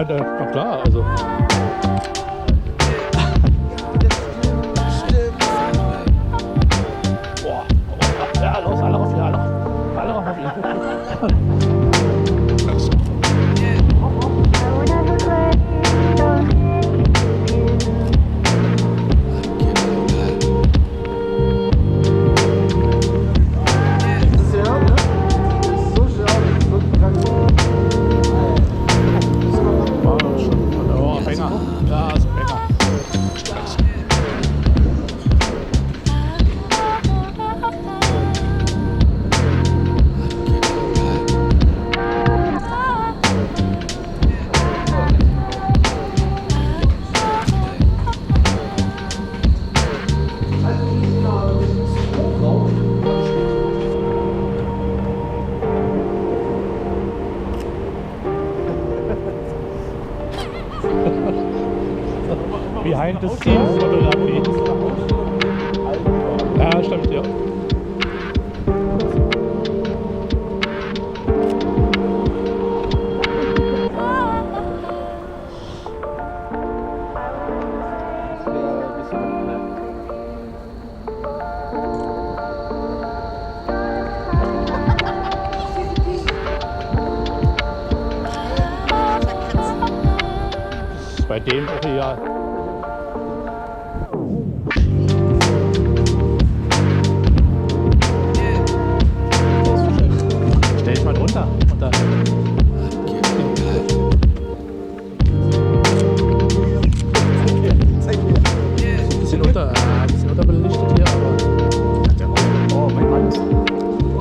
Ja, na klar, also. Boah, ja, los, alle auf ihn, alle auf ihn. Behind the scenes Fotografie. Ja, stimmt, ja. Bei dem auch egal. Stell dich mal drunter und dann. Ein bisschen unterbelichtet hier, aber. Oh, mein Mann ist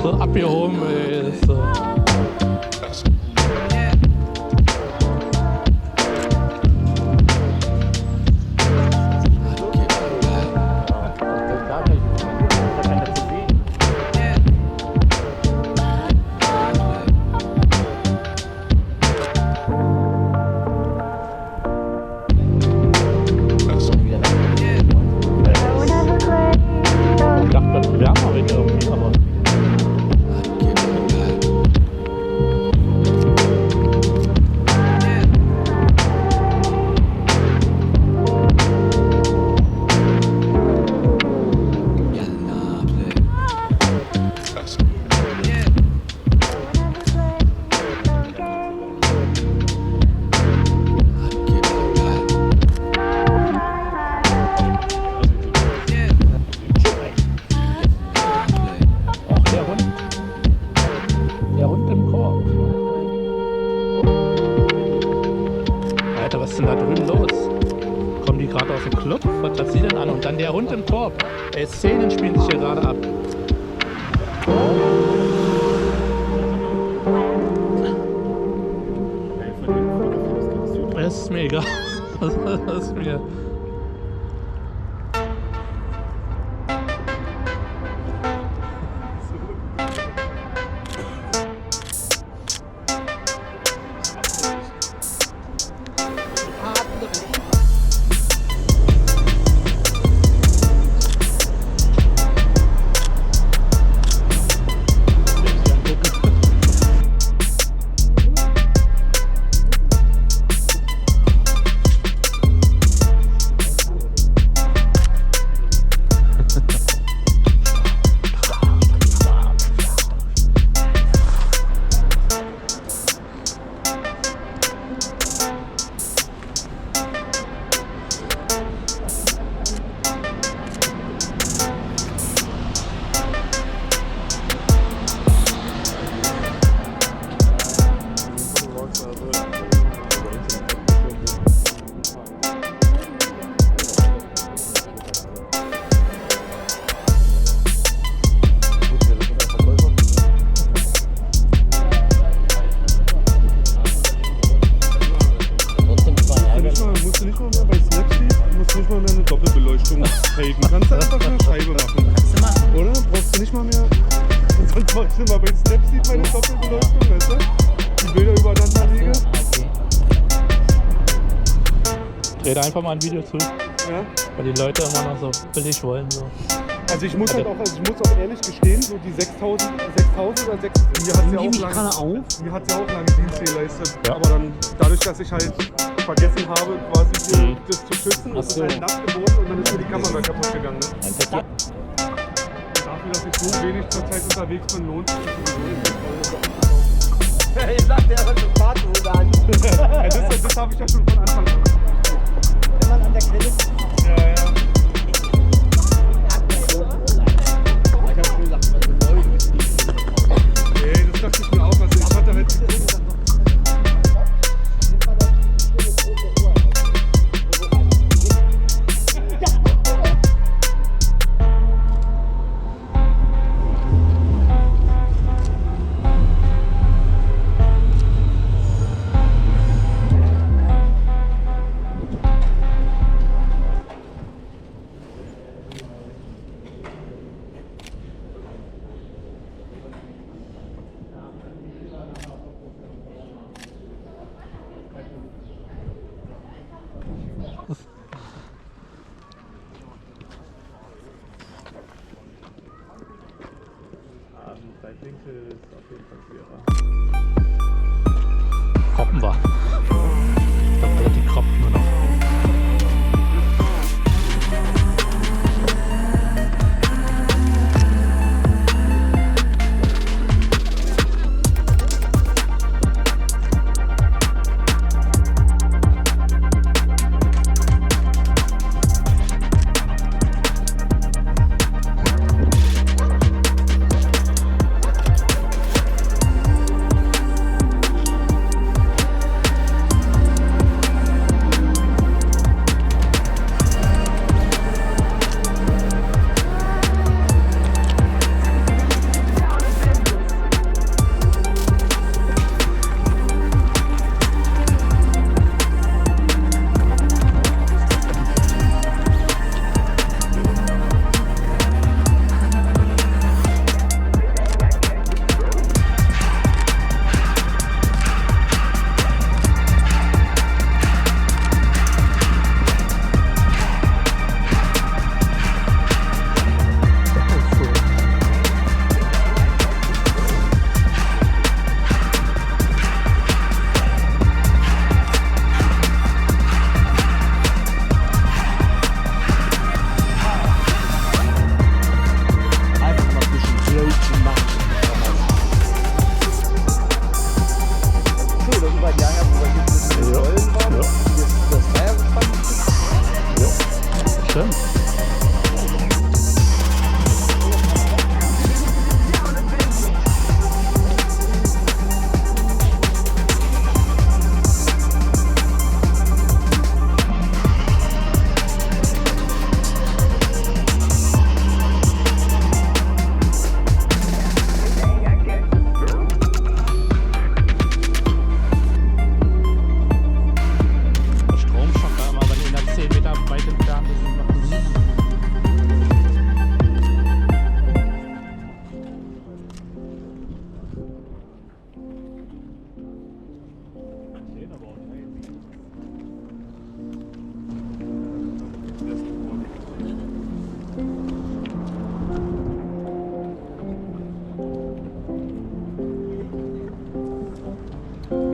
so abgehoben, ist so. Was ist denn da drüben los? Kommen die gerade aus dem Club? Was hat sie denn an? Und dann der Hund im Korb. Ey, Szenen spielen sich hier gerade ab. Das ist mir egal. Das ist mir... Mal bei Snap sieht meine Doppelbeleuchtung, weißt du? Die Bilder übereinander liegen. Dreh da einfach mal ein Video zu. Ja? Weil die Leute immer noch so billig wollen. So. Also ich muss halt auch, ich muss auch ehrlich gestehen, so die 6000 oder 6, mir hat sie auch lange Dienst geleistet. Ja. Aber dann, dadurch, dass ich halt vergessen habe, quasi das zu schützen, ist es halt nass geworden und dann ist mir die Kamera kaputt gegangen. Ne? Dafür, dass ich so wenig zur Zeit unterwegs bin, lohnt sich das sowieso nicht. Ihr sagt ja, was das Fahrrad an. Das habe ich ja schon von Anfang an. Wenn man an der Quelle ist. Ja, ja. Nee, das dachte ich mir auch. Also ich hatte halt Hoppen wir.